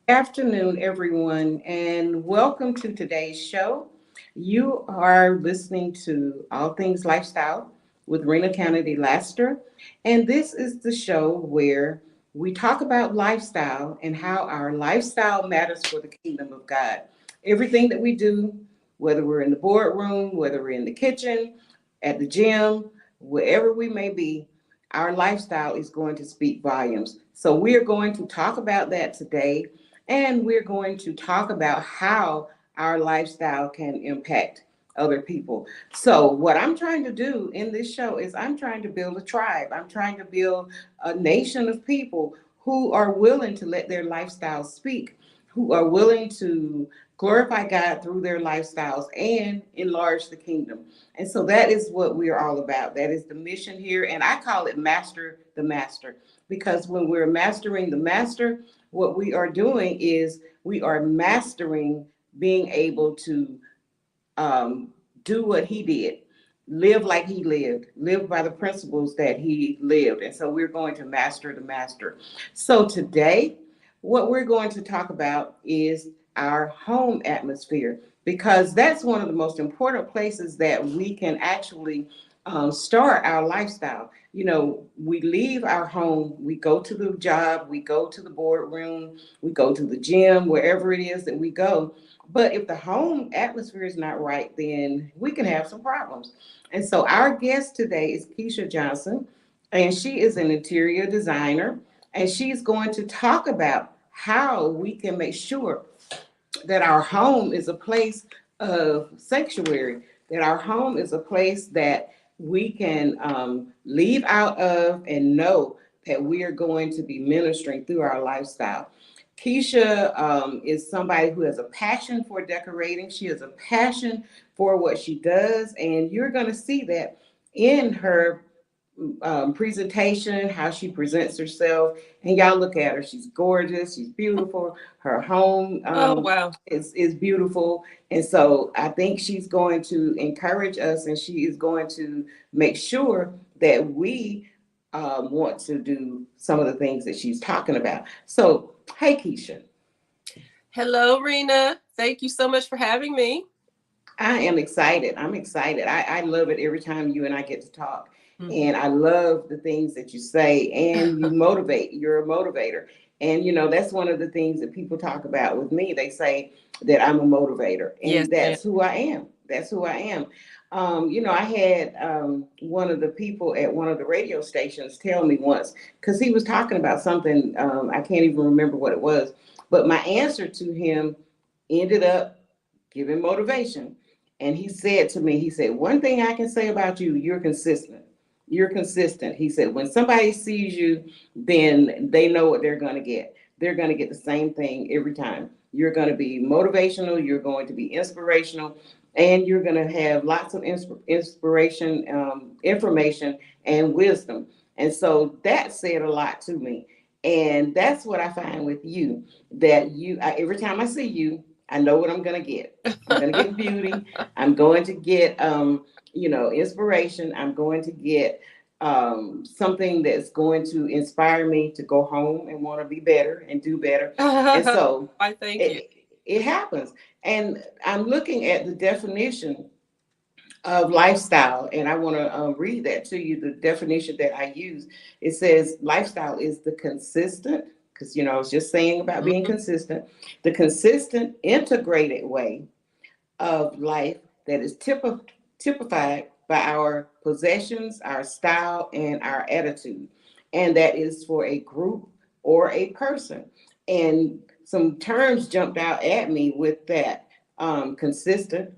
Afternoon, everyone, and welcome to today's show. You are listening to All Things Lifestyle with Rena Kennedy Laster, and this is the show where we talk about lifestyle and how our lifestyle matters for the kingdom of God. Everything that we do, whether we're in the boardroom, whether we're in the kitchen, at the gym, wherever we may be, our lifestyle is going to speak volumes. So, we are going to talk about that today and we're going to talk about how our lifestyle can impact other people. So, what I'm trying to do in this show is I'm trying to build a tribe. I'm trying to build a nation of people who are willing to let their lifestyle speak, who are willing to glorify God through their lifestyles and enlarge the kingdom. And so that is what we are all about. That is the mission here. And I call it Master the Master because when we're mastering the master, what we are doing is we are mastering being able to do what he did, live like he lived, live by the principles that he lived. And so we're going to master the master. So today, what we're going to talk about is our home atmosphere, because that's one of the most important places that we can actually start our lifestyle. You know, we leave our home, we go to the job, we go to the boardroom, we go to the gym, wherever it is that we go. But if the home atmosphere is not right, then we can have some problems. And so our guest today is Keisha Johnson, and she is an interior designer, and she's going to talk about how we can make sure that our home is a place of sanctuary, that our home is a place that we can leave out of and know that we are going to be ministering through our lifestyle. Keisha is somebody who has a passion for decorating. She has a passion for what she does, and you're going to see that in her presentation, how she presents herself. And y'all look at her. She's gorgeous. She's beautiful. Her home Oh, wow. is beautiful. And so I think she's going to encourage us and she is going to make sure that we want to do some of the things that she's talking about. So, hey, Keisha. Hello, Rena. Thank you so much for having me. I am excited. I'm excited. I love it every time you and I get to talk. Mhm. And I love the things that you say and you motivate. You're a motivator. And, you know, that's one of the things that people talk about with me. They say that I'm a motivator, Yes, and ma'am. that's who I am. That's who I am. You know, I had one of the people at one of the radio stations tell me once, because he was talking about something, I can't even remember what it was, but my answer to him ended up giving motivation. And he said to me, he said, one thing I can say about you, you're consistent. You're consistent. He said, when somebody sees you, then they know what they're going to get. They're going to get the same thing every time. You're going to be motivational, you're going to be inspirational, and you're going to have lots of inspiration, information, and wisdom. And so that said a lot to me. And that's what I find with you, that every time I see you, I know what I'm going to get. I'm going to get beauty. I'm going to get, inspiration. I'm going to get something that's going to inspire me to go home and want to be better and do better. And so I thank you. it happens. And I'm looking at the definition of lifestyle, and I want to read that to you. The definition that I use, it says lifestyle is the consistent, because I was just saying about being Mhm. consistent, the consistent integrated way of life that is typified by our possessions, our style, and our attitude. And that is for a group or a person. And some terms jumped out at me with that, consistent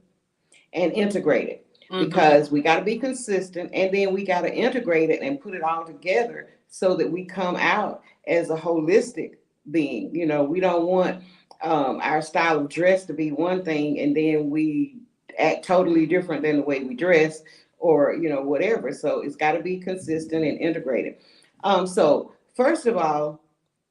and integrated, Mhm. because we got to be consistent and then we got to integrate it and put it all together so that we come out as a holistic being. We don't want our style of dress to be one thing and then we act totally different than the way we dress, or whatever. So it's got to be consistent and integrated. So first of all,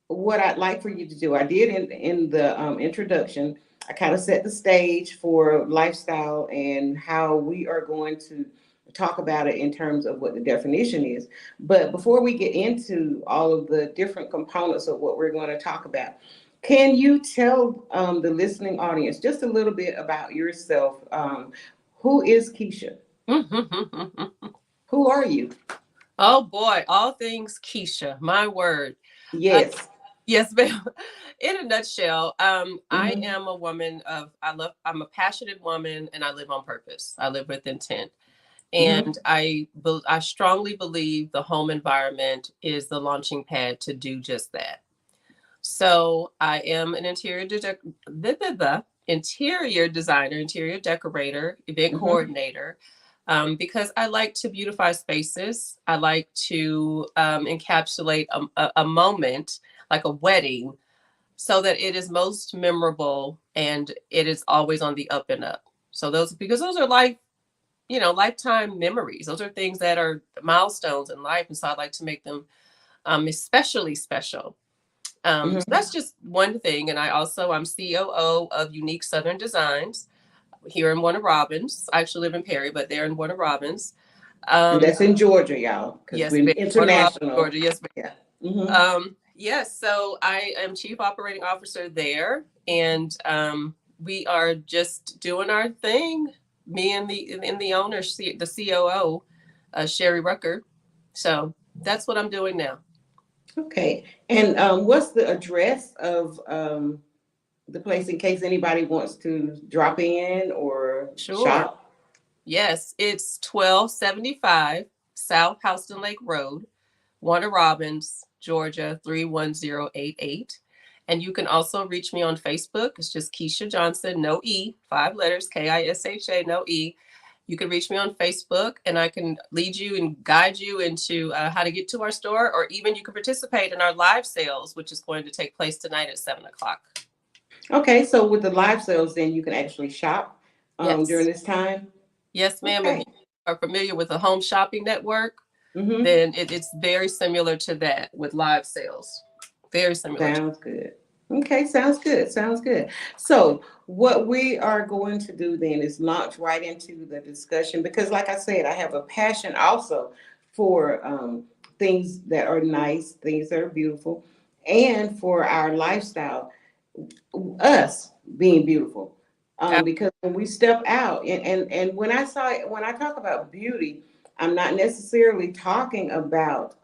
what I'd like for you to do, I did in the introduction, I kind of set the stage for lifestyle and how we are going to talk about it in terms of what the definition is. But before we get into all of the different components of what we're going to talk about, Can you tell the listening audience just a little bit about yourself? Who is Keisha? Who are you? Oh boy, all things Keisha, my word. Uh, Yes. yes, ma'am. In a nutshell, I Mm-hmm. am a woman of I'm a passionate woman and I live on purpose. I live with intent. Mm-hmm. And I strongly believe the home environment is the launching pad to do just that. So I am an interior designer, interior decorator, event Mm-hmm. coordinator, because I like to beautify spaces. I like to encapsulate a moment like a wedding so that it is most memorable and it is always on the up and up. So those, because those are lifetime memories. Those are things that are milestones in life. And so I like to make them especially special. So Mm-hmm. that's just one thing. And I'm COO of Unique Southern Designs here in Warner Robins. I actually live in Perry, but they're in Warner Robins. And Um, that's in Georgia, y'all, because yes, we're ma'am. Warner Robins, international. Georgia. Yes, Yeah. Mm-hmm. ma'am. Yes, so I am Chief Operating Officer there, and we are just doing our thing. Me and the owner, the COO, Sherry Rucker. So that's what I'm doing now. Okay. And what's the address of the place in case anybody wants to drop in or Sure. shop? Yes, it's 1275 South Houston Lake Road, Warner Robins, Georgia 31088. And you can also reach me on Facebook. It's just Keisha Johnson, no E, 5 letters, KISHA, no E. You can reach me on Facebook and I can lead you and guide you into how to get to our store, or even you can participate in our live sales, which is going to take place tonight at 7 o'clock. Okay, so with the live sales, then you can actually shop during Yes. this time. Yes, ma'am. If you Okay. are familiar with the home shopping network, Mm-hmm. then it's very similar to that with live sales. Very similar. Sounds good. Okay, sounds good. Sounds good. So, what we are going to do then is launch right into the discussion because, like I said, I have a passion also for things that are nice, things that are beautiful, and for our lifestyle, us being beautiful. Because when we step out, and when I talk about beauty, I'm not necessarily talking about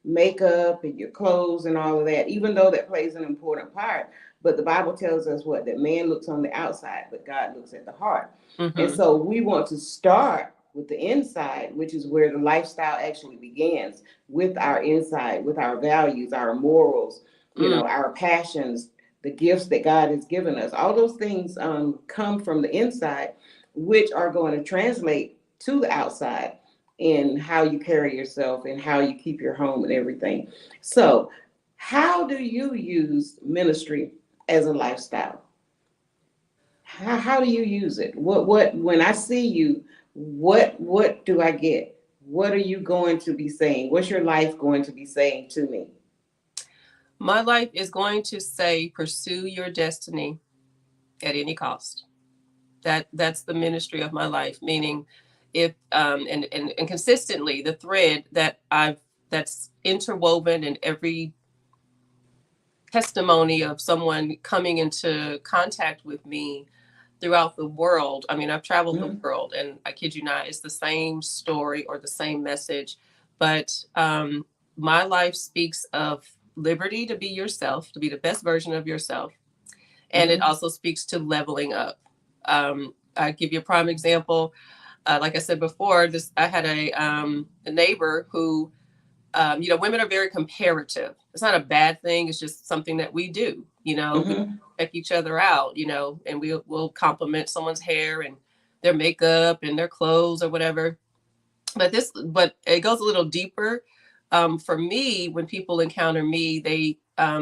makeup and your clothes and all of that, even though that plays an important part. But the Bible tells us what that man looks on the outside, but God looks at the heart. And Mm-hmm. so we want to start with the inside, which is where the lifestyle actually begins with our inside, with our values, our morals, Mm, our passions, the gifts that God has given us. All those things come from the inside, which are going to translate to the outside in how you carry yourself and how you keep your home and everything. So, how do you use ministry as a lifestyle? How do you use it? When I see you, what do I get? What are you going to be saying? What's your life going to be saying to me? my life is going to say, pursue your destiny at any cost. That's the ministry of my life. Meaning, if and consistently, the thread that's interwoven in every testimony of someone coming into contact with me throughout the world. I mean, I've traveled the Mhm. world, and I kid you not, it's the same story or the same message. But my life speaks of liberty to be yourself, to be the best version of yourself. And it Mhm. also speaks to leveling up. I give you a prime example. Like I said before, this I had a neighbor who women are very comparative. It's not a bad thing. It's just something that we do. We Mhm. check each other out. And we'll compliment someone's hair and their makeup and their clothes or whatever. But it goes a little deeper. For me, when people encounter me, they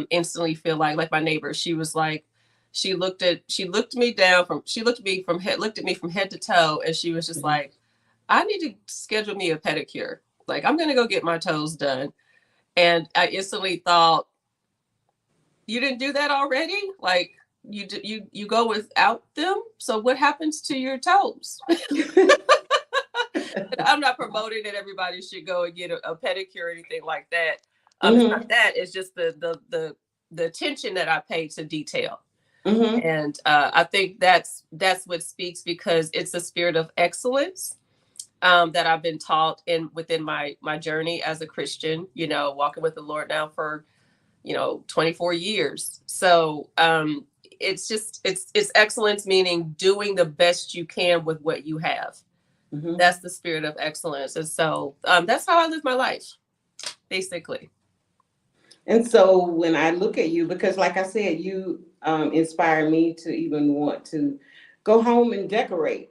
instantly feel like my neighbor. She was like, she looked me down from, she looked at me from head to toe, and she was just Mhm. like, I need to schedule me a pedicure. Like, I'm gonna go get my toes done. And I instantly thought, you didn't do that already? Like, you go without them. So what happens to your toes? I'm not promoting that everybody should go and get a pedicure or anything like that. It's not Mhm. that. It's just the attention that I pay to detail. Mm-hmm. And I think that's what speaks, because it's a spirit of excellence that I've been taught in within my journey as a Christian. Walking with the Lord now for 24 years. So it's excellence, meaning doing the best you can with what you have. Mm-hmm. That's the spirit of excellence, and so that's how I live my life, basically. And so when I look at you, because like I said, you inspire me to even want to go home and decorate.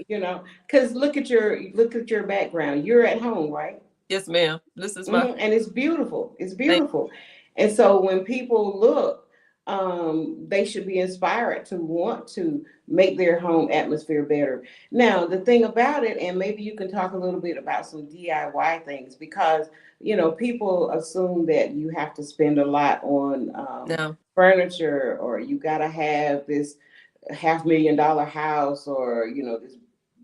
Because look at your background. You're at home, right? Yes, ma'am. This is my And it's beautiful. It's thing. beautiful. And so when people look, they should be inspired to want to make their home atmosphere better. Now, the thing about it, and maybe you can talk a little bit about some DIY things, because people assume that you have to spend a lot on No. furniture, or you got to have this $500,000 house, or this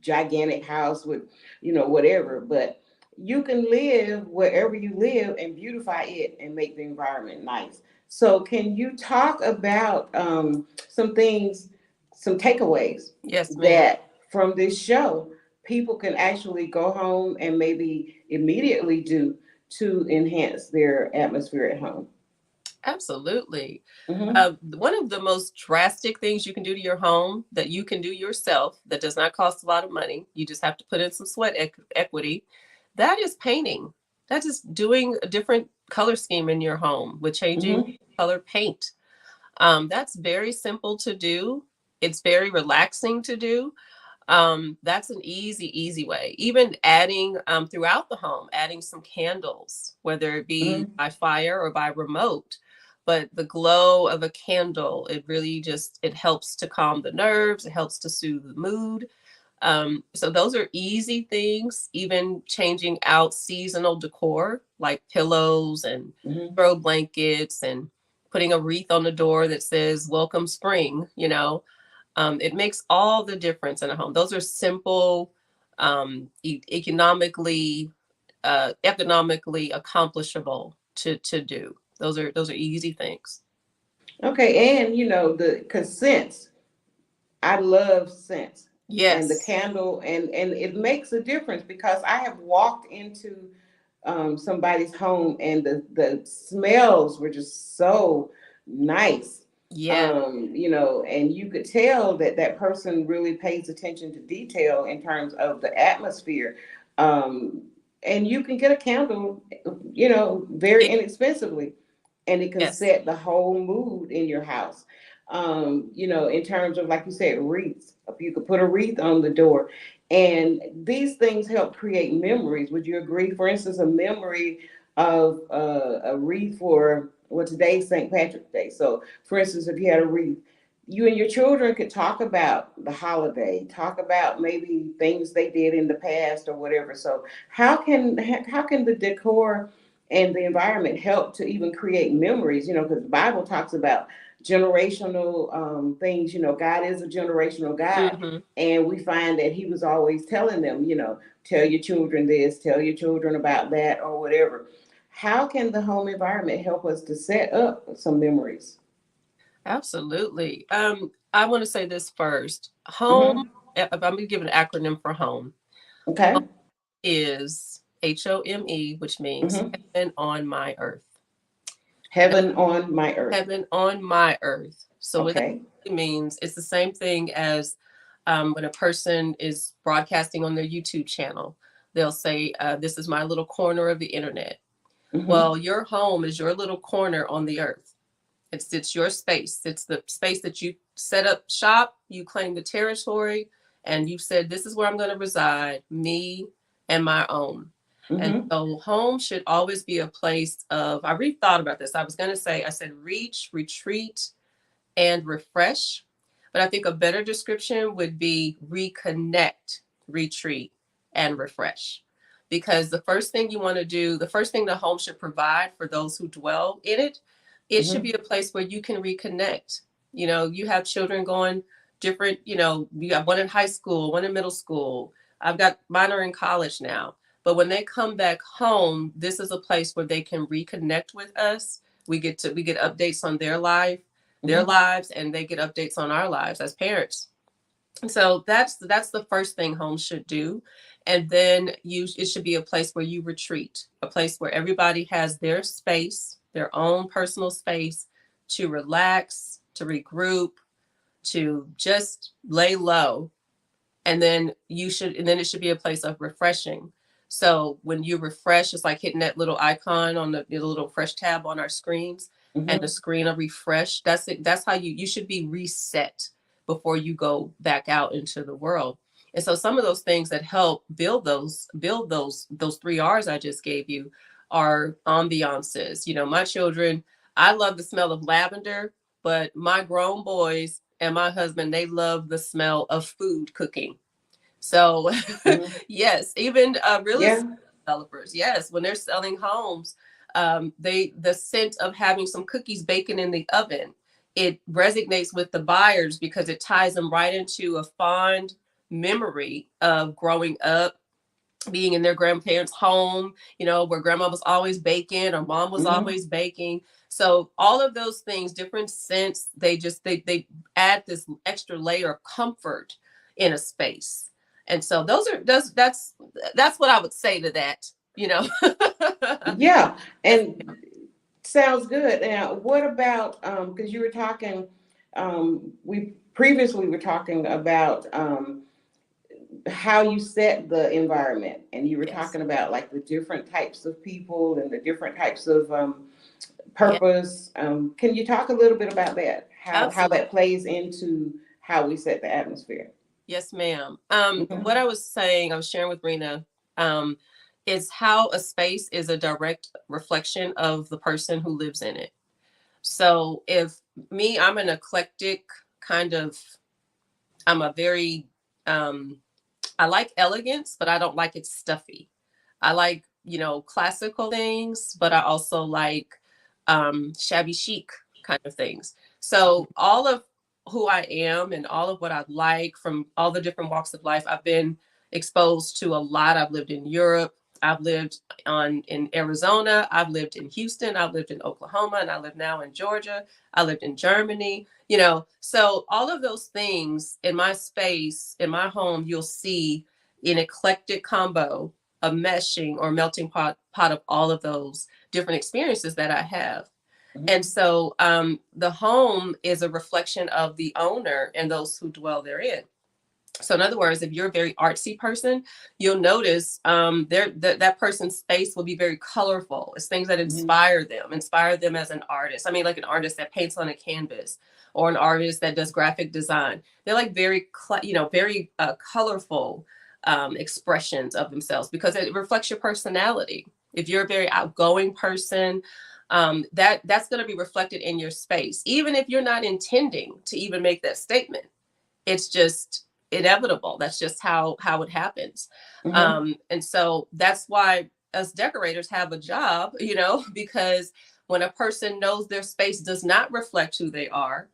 gigantic house with whatever. But you can live wherever you live and beautify it and make the environment nice. So can you talk about some things, some takeaways Yes, ma'am. that from this show people can actually go home and maybe immediately do to enhance their atmosphere at home? Absolutely. Mm-hmm. One of the most drastic things you can do to your home, that you can do yourself, that does not cost a lot of money, you just have to put in some sweat equity, that is painting. That is doing a different color scheme in your home with changing Mm-hmm. color paint. That's very simple to do. It's very relaxing to do. That's an easy way. Even adding throughout the home, adding some candles, whether it be Mm-hmm. by fire or by remote. But the glow of a candle, it really just it helps to calm the nerves. It helps to soothe the mood. So those are easy things. Even changing out seasonal decor like pillows and Mm-hmm. throw blankets, and putting a wreath on the door that says "Welcome Spring." It makes all the difference in a home. Those are simple, economically accomplishable to do. Those are easy things. Okay, and the because scents, I love scents, and the Yes. candle, and it makes a difference, because I have walked into somebody's home, and the smells were just so nice. Yeah. And you could tell that that person really pays attention to detail in terms of the atmosphere. Um, and you can get a candle, very It, inexpensively, and it can yes. set the whole mood in your house. In terms of, like you said, wreaths. You could put a wreath on the door, and these things help create memories. Would you agree? For instance, a memory of a wreath for, well, today's St. Patrick's Day. So, for instance, if you had a wreath, you and your children could talk about the holiday, talk about maybe things they did in the past or whatever. So, how can the decor and the environment help to even create memories? Because the Bible talks about generational things. God is a generational God, Hmm. and we find that He was always telling them, tell your children this, tell your children about that, or whatever. How can the home environment help us to set up some memories? Absolutely. I want to say this first. Home. Mm-hmm. If I'm going to give an acronym for home, Okay. is HOME, which means Mm-hmm. heaven on my earth. Heaven on my earth. Heaven on my earth. So what that Okay. means, it's the same thing as when a person is broadcasting on their YouTube channel. They'll say, "This is my little corner of the internet." Mm-hmm. Well, your home is your little corner on the earth. It's your space. It's the space that you set up shop. You claim the territory, and you said, "This is where I'm going to reside, me and my own." And Mm-hmm. so, home should always be a place of. I really thought about this. I was going to say, I said, reach, retreat, and refresh. But I think a better description would be reconnect, retreat, and refresh. Because the first thing you want to do, the first thing the home should provide for those who dwell in it, it should Mm-hmm. be a place where you can reconnect. You have children going different, you got one in high school, one in middle school. I've got mine are in college now. But when they come back home, this is a place where they can reconnect with us, We get updates on their Mm-hmm. lives, and they get updates on our lives as parents. So that's the first thing homes should do. And then you it should be a place where you retreat, a place where everybody has their space, their own personal space to relax, to regroup, to just lay low. And then it should be a place of refreshing. So when you refresh, it's like hitting that little icon on the little fresh tab on our screens, and the Mm-hmm. screen will refresh. That's it. That's how you should be reset before you go back out into the world. And so some of those things that help build those three R's I just gave you are ambiances. You know, my children, I love the smell of lavender, but my grown boys and my husband, they love the smell of food cooking. So, Mm-hmm. yes, even real estate Yeah. developers, yes, when they're selling homes, the scent of having some cookies baking in the oven, it resonates with the buyers because it ties them right into a fond memory of growing up, being in their grandparents' home, you know, where grandma was always baking or mom was Mm-hmm. always baking. So all of those things, different scents, they add this extra layer of comfort in a space. And so that's what I would say to that, you know. Yeah. Yes. And sounds good. Now, what about because you were talking, we previously were talking about how you set the environment, and you were Yes. talking about like the different types of people and the different types of Yeah, purpose. Can you talk a little bit about that? How absolutely. that plays into how we set the atmosphere? Yes, ma'am. What Mm-hmm. I was saying, I was sharing with Rena, um, is how a space is a direct reflection of the person who lives in it. So if I'm an eclectic kind of, I'm a very, um, I like elegance, but I don't like it stuffy. I like, classical things, but I also like shabby chic kind of things. So all of who I am and all of what I like from all the different walks of life, I've been exposed to a lot. I've lived in Europe. I've lived on in Arizona. I've lived in Houston. I've lived in Oklahoma, and I live now in Georgia. I lived in Germany. So all of those things in my space, in my home, you'll see an eclectic combo, a meshing or melting pot of all of those different experiences that I have. And so the home is a reflection of the owner and those who dwell therein. So in other words, if you're a very artsy person, you'll notice that person's space will be very colorful. It's things that Mm-hmm. inspire them as an artist. I mean, like an artist that paints on a canvas or an artist that does graphic design. They're like very colorful expressions of themselves because it reflects your personality. If you're a very outgoing person, that's going to be reflected in your space, even if you're not intending to even make that statement. It's just inevitable. That's just how it happens. Mm-hmm. And so that's why us decorators have a job, because when a person knows their space does not reflect who they are,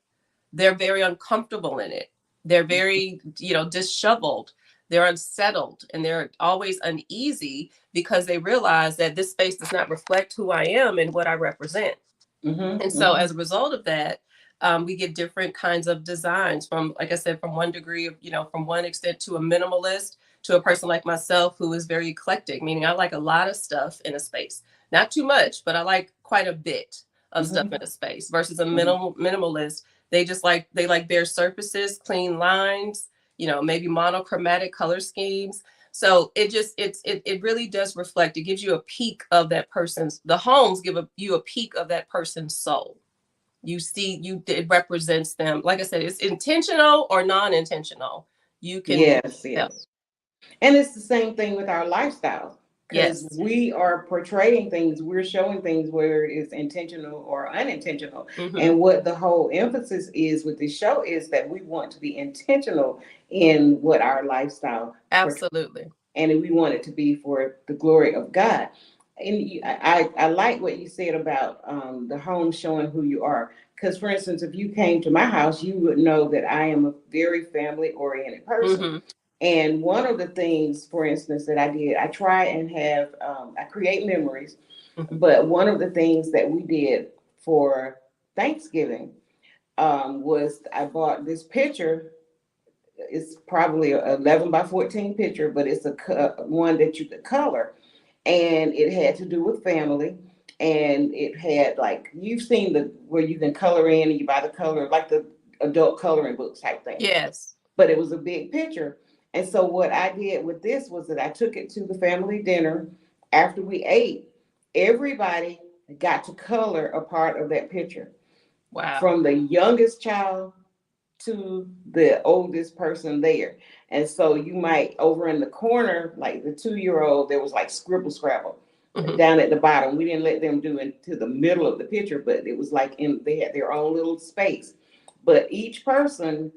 they're very uncomfortable in it. They're very, disheveled. They're unsettled and they're always uneasy because they realize that this space does not reflect who I am and what I represent. And Mm-hmm. so as Mm-hmm. a result of that, we get different kinds of designs from, like I said, from one degree of, from one extent to a minimalist to a person like myself who is very eclectic, meaning I like a lot of stuff in a space. Not too much, but I like quite a bit of stuff in Mm-hmm. a space versus a Mm-hmm. minimalist. They like bare surfaces, clean lines, maybe monochromatic color schemes. So it really does reflect. It gives you a peek of that person's. The homes give you a peek of that person's soul. You see, it represents them. Like I said, it's intentional or non-intentional. You can Yes, tell. yes. And it's the same thing with our lifestyle because Yes. we are portraying things, we're showing things where it's intentional or unintentional. Mm-hmm. And what the whole emphasis is with this show is that we want to be intentional in what our lifestyle portrays, Absolutely. and we want it to be for the glory of God. And I like what you said about the home showing who you are. Because, for instance, if you came to my house, you would know that I am a very family oriented person. Mm-hmm. And one of the things, for instance, that I did, I try and have, I create memories. Mm-hmm. But one of the things that we did for Thanksgiving. Was I bought this picture. It's probably a 11 by 14 picture, but it's a one that you could color, and it had to do with family. And it had, like, you've seen the where you can color in and you buy the color, like the adult coloring books type thing. Yes. But it was a big picture. And so what I did with this was that I took it to the family dinner. After we ate, everybody got to color a part of that picture, Wow. from the youngest child to the oldest person there. And so you might, over in the corner, like the 2 year old, there was like scribble scrabble Hmm. down at the bottom. We didn't let them do it to the middle of the picture, but it was like they had their own little space. But each person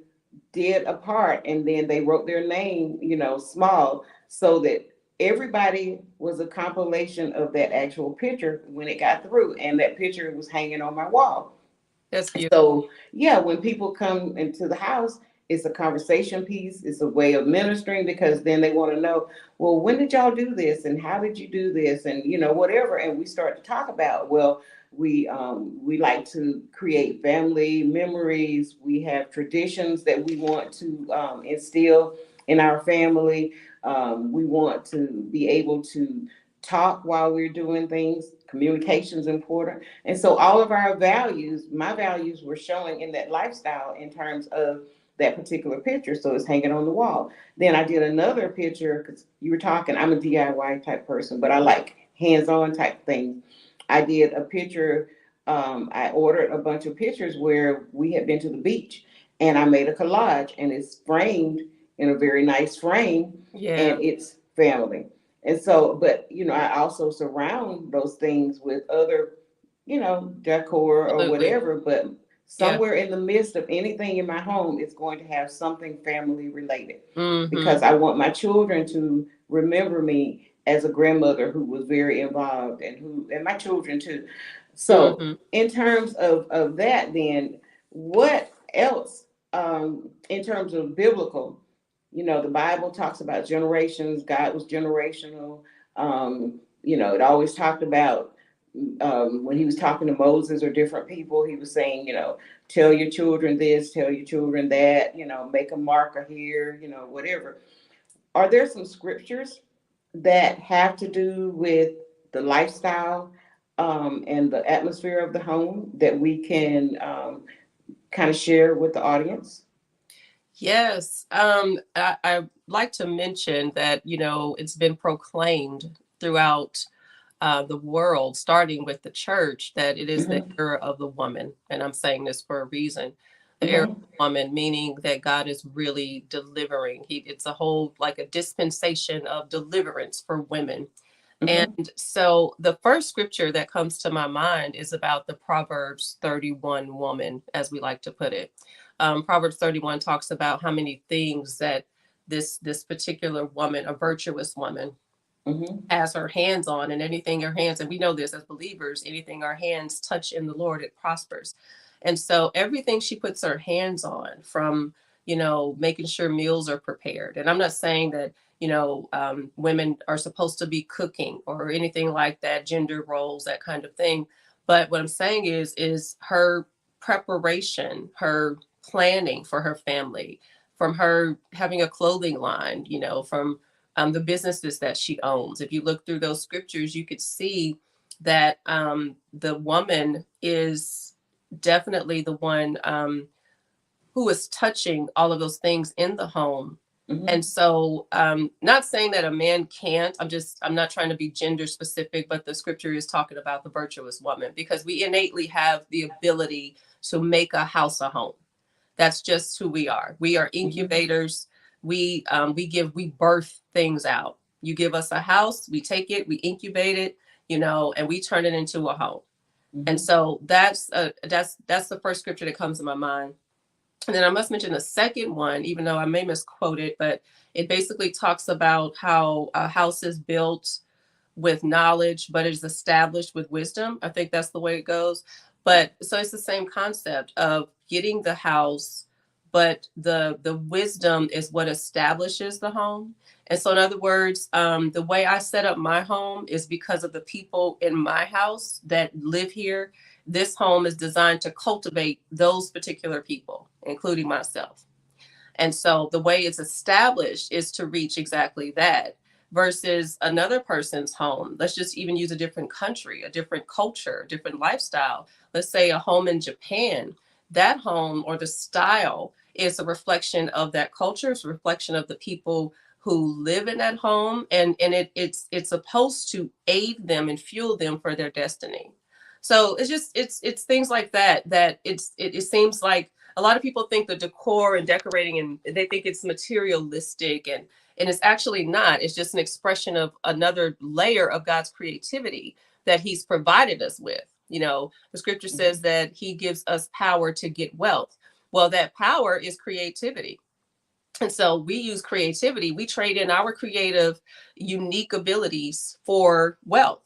did a part, and then they wrote their name, small, so that everybody was a compilation of that actual picture when it got through. And that picture was hanging on my wall. That's beautiful. So yeah, when people come into the house, it's a conversation piece. It's a way of ministering, because then they want to know, well, when did y'all do this, and how did you do this, and whatever. And we start to talk about, well, we like to create family memories. We have traditions that we want to instill in our family. We want to be able to talk while we're doing things. Communication is important. And so all of our values, my values, were showing in that lifestyle in terms of that particular picture. So it's hanging on the wall. Then I did another picture, because you were talking, I'm a DIY type person, but I like hands-on type things. I did a picture. I ordered a bunch of pictures where we had been to the beach, and I made a collage, and it's framed in a very nice frame, Yeah. and it's family. And so, but I also surround those things with other, decor or Absolutely. whatever. But Yeah. somewhere in the midst of anything in my home is going to have something family related, Hmm. because I want my children to remember me as a grandmother who was very involved, and my children too. So, Hmm. in terms of that, then what else, in terms of biblical? The Bible talks about generations. God was generational. It always talked about, when he was talking to Moses or different people, he was saying, tell your children this, tell your children that, make a marker here, whatever. Are there some scriptures that have to do with the lifestyle, and the atmosphere of the home that we can, kind of share with the audience? Yes. I like to mention that, it's been proclaimed throughout the world, starting with the church, that it is the Mm-hmm. era of the woman. And I'm saying this for a reason. The era of Mm-hmm. the woman, meaning that God is really delivering. It's a whole, like a dispensation of deliverance for women. Mm-hmm. And so the first scripture that comes to my mind is about the Proverbs 31 woman, as we like to put it. Proverbs 31 talks about how many things that this particular woman, a virtuous woman, Mm-hmm. has her hands on, and anything her hands, and we know this as believers, anything our hands touch in the Lord, it prospers. And so everything she puts her hands on, from making sure meals are prepared. And I'm not saying that women are supposed to be cooking or anything like that, gender roles, that kind of thing. But what I'm saying is her preparation, her planning for her family, from her having a clothing line, from the businesses that she owns. If you look through those scriptures, you could see that the woman is definitely the one who is touching all of those things in the home. Mm-hmm. And so, not saying that a man can't, I'm not trying to be gender specific, but the scripture is talking about the virtuous woman, because we innately have the ability to make a house a home. That's just who we are. We are Mm-hmm. incubators. We birth things out. You give us a house, we take it, we incubate it, and we turn it into a home. And Mm-hmm. so that's the first scripture that comes to my mind. And then I must mention the second one, even though I may misquote it, but it basically talks about how a house is built with knowledge, but it is established with wisdom. I think that's the way it goes. But so it's the same concept of getting the house, but the wisdom is what establishes the home. And so, in other words, the way I set up my home is because of the people in my house that live here. this home is designed to cultivate those particular people, including myself. And so the way it's established is to reach exactly that versus another person's home. Let's just even use a different country, a different culture, different lifestyle. Let's say a home in Japan. That home or the style is a reflection of that culture, it's a reflection of the people who live in that home, and it's supposed to aid them and fuel them for their destiny. So it's just it's things like that that it seems like a lot of people think the decor and decorating and they think it's materialistic, and it's actually not. It's just an expression of another layer of God's creativity that he's provided us with. You know, the scripture says that he gives us power to get wealth. Well, that power is creativity. And so we use creativity. We trade in our creative, unique abilities for wealth.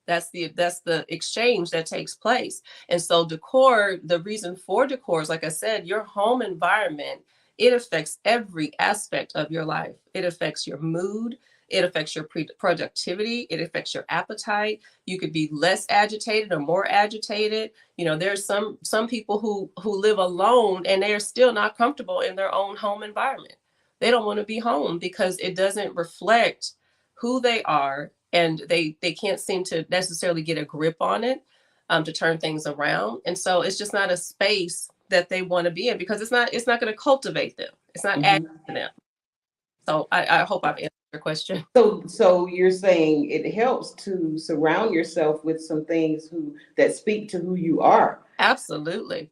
That's the exchange that takes place. And so decor, the reason for decor is, like I said, your home environment, it affects every aspect of your life. It affects your mood, it affects your productivity, it affects your appetite. You could be less agitated or more agitated. You know, there's some people who live alone and they are still not comfortable in their own home environment. They don't want to be home because it doesn't reflect who they are, and they can't seem to necessarily get a grip on it, to turn things around. And so it's just not a space that they want to be in because it's not going to cultivate them. It's not adding Mm-hmm. to them. So I hope I've answered your question. So you're saying it helps to surround yourself with some things who that speak to who you are, Absolutely.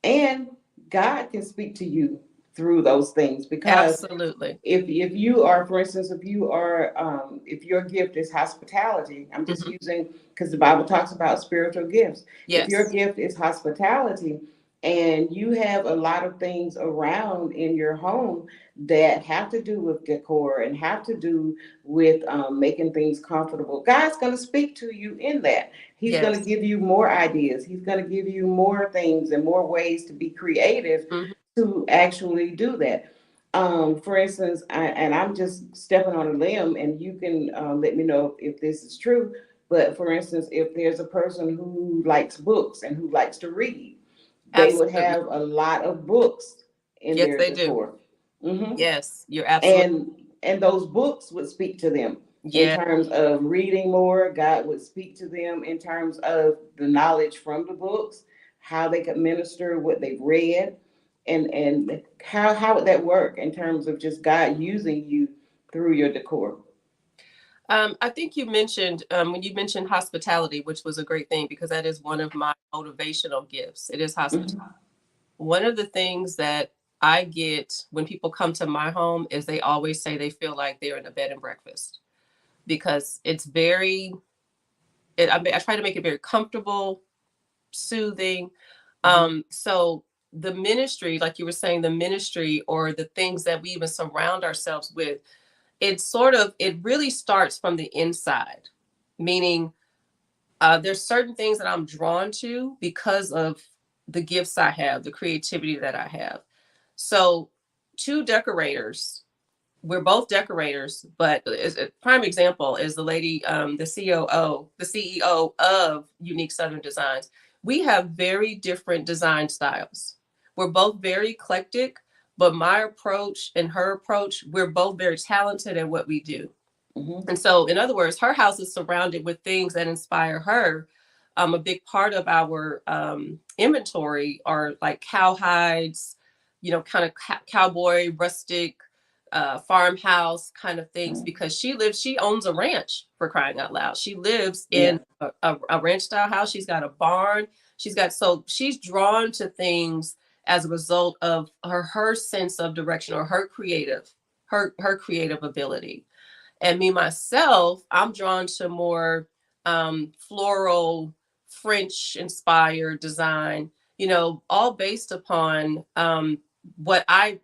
and God can speak to you through those things because Absolutely. if you are, for instance, if your gift is hospitality, I'm just Hmm. using because the Bible talks about spiritual gifts. If your Yes. gift is hospitality and you have a lot of things around in your home that have to do with decor and have to do with making things comfortable, God's going to speak to you in that. He's going to Yes. give you more ideas. He's going to give you more things and more ways to be creative Hmm. to actually do that. For instance, and I'm just stepping on a limb, and you can let me know if this is true. But for instance, if there's a person who likes books and who likes to read, they would Absolutely. have a lot of books in Yes, their they do. decor. Hmm. Yes, you're absolutely. And those books would speak to them in Yeah. terms of reading more. God would speak to them in terms of the knowledge from the books, how they could minister what they've read, and how would that work in terms of just God using you through your decor. I think you mentioned, when you mentioned hospitality, which was a great thing because that is one of my motivational gifts. It is hospitality. Hmm. One of the things that I get when people come to my home is they always say they feel like they're in a bed and breakfast because it's very, I try to make it very comfortable, soothing. Hmm. So the ministry, like you were saying, the ministry or the things that we even surround ourselves with, it really starts from the inside, meaning there's certain things that I'm drawn to because of the gifts I have, the creativity that I have. So, two decorators, we're both decorators, but a prime example is the lady, the CEO of Unique Southern Designs. We have very different design styles. We're both very eclectic, but my approach and her approach, we're both very talented at what we do. Hmm. And so, in other words, her house is surrounded with things that inspire her. A big part of our inventory are like cowhides, kind of cowboy, rustic, farmhouse kind of things because she owns a ranch for crying out loud. She lives in Yeah. a ranch style house. She's got a barn. So she's drawn to things as a result of her sense of direction or her creative ability. And me myself, I'm drawn to more floral, French inspired design, all based upon what I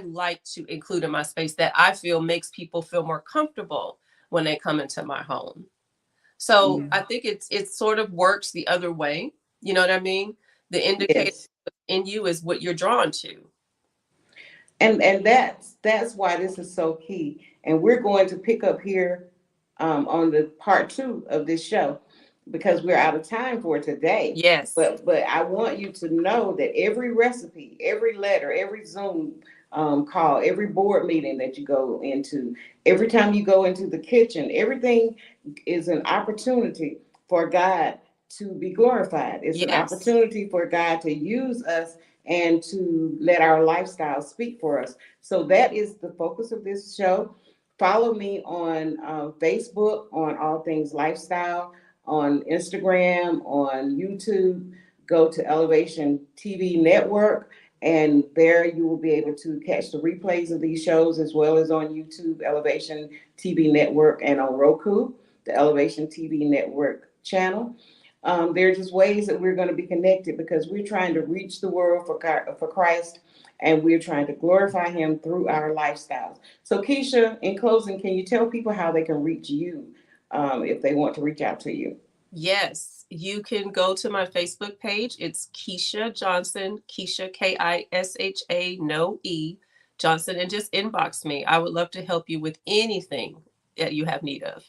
like to include in my space that I feel makes people feel more comfortable when they come into my home. So Yeah. I think it sort of works the other way. You know what I mean? The indicator Yes. in you is what you're drawn to. And that's why this is so key. And we're going to pick up here on the part two of this show. because we're out of time for today. Yes. But I want you to know that every recipe, every letter, every Zoom call, every board meeting that you go into, every time you go into the kitchen, everything is an opportunity for God to be glorified. It's an Yes. opportunity for God to use us and to let our lifestyle speak for us. So that is the focus of this show. Follow me on Facebook on All Things Lifestyle, on Instagram, on YouTube. Go to Elevation TV Network, and there you will be able to catch the replays of these shows as well as on YouTube, Elevation TV Network, and on Roku, the Elevation TV Network channel. There are just ways that we're going to be connected because we're trying to reach the world for Christ, and we're trying to glorify Him through our lifestyles. So, Keisha, in closing, can you tell people how they can reach you if they want to reach out to you? Yes, you can go to my Facebook page. It's Keisha Johnson, Keisha Kisha, no E Johnson, and just inbox me. I would love to help you with anything that you have need of.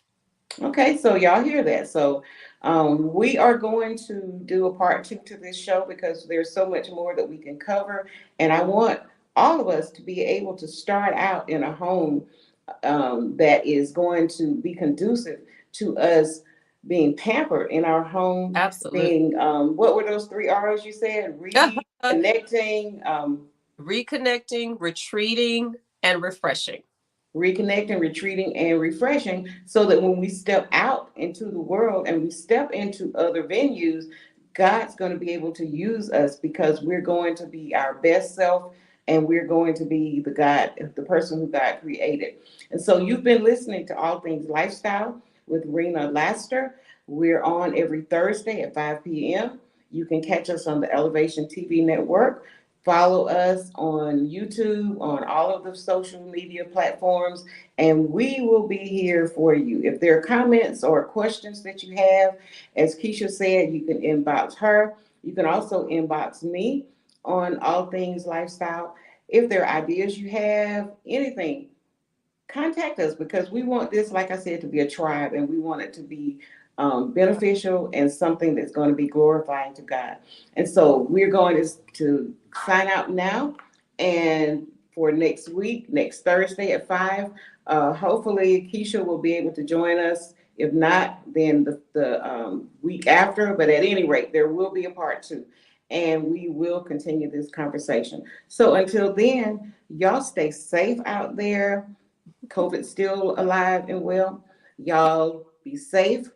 Okay, so y'all hear that. So we are going to do a part two to this show because there's so much more that we can cover. And I want all of us to be able to start out in a home that is going to be conducive to us being pampered in our home, Absolutely. being, what were those three R's you said? Reconnecting, Reconnecting, retreating, and refreshing. reconnecting, retreating, and refreshing so that when we step out into the world and we step into other venues, God's going to be able to use us because we're going to be our best self and we're going to be the person who God created. And so you've been listening to All Things Lifestyle with Rena Laster. We're on every Thursday at 5 p.m. You can catch us on the Elevation TV network. Follow us on YouTube, on all of the social media platforms, and we will be here for you. If there are comments or questions that you have, as Keisha said, you can inbox her. You can also inbox me on All Things Lifestyle. If there are ideas you have, anything, contact us because we want this, like I said, to be a tribe and we want it to be beneficial and something that's going to be glorifying to God. And so we're going to sign out now. And for next week, next Thursday at 5, hopefully Keisha will be able to join us. If not, then the week after. But at any rate, there will be a part two. And we will continue this conversation. So until then, y'all stay safe out there. COVID's still alive and well. Y'all be safe.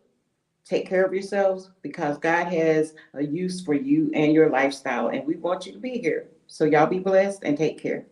Take care of yourselves because God has a use for you and your lifestyle, and we want you to be here. So, y'all be blessed and take care.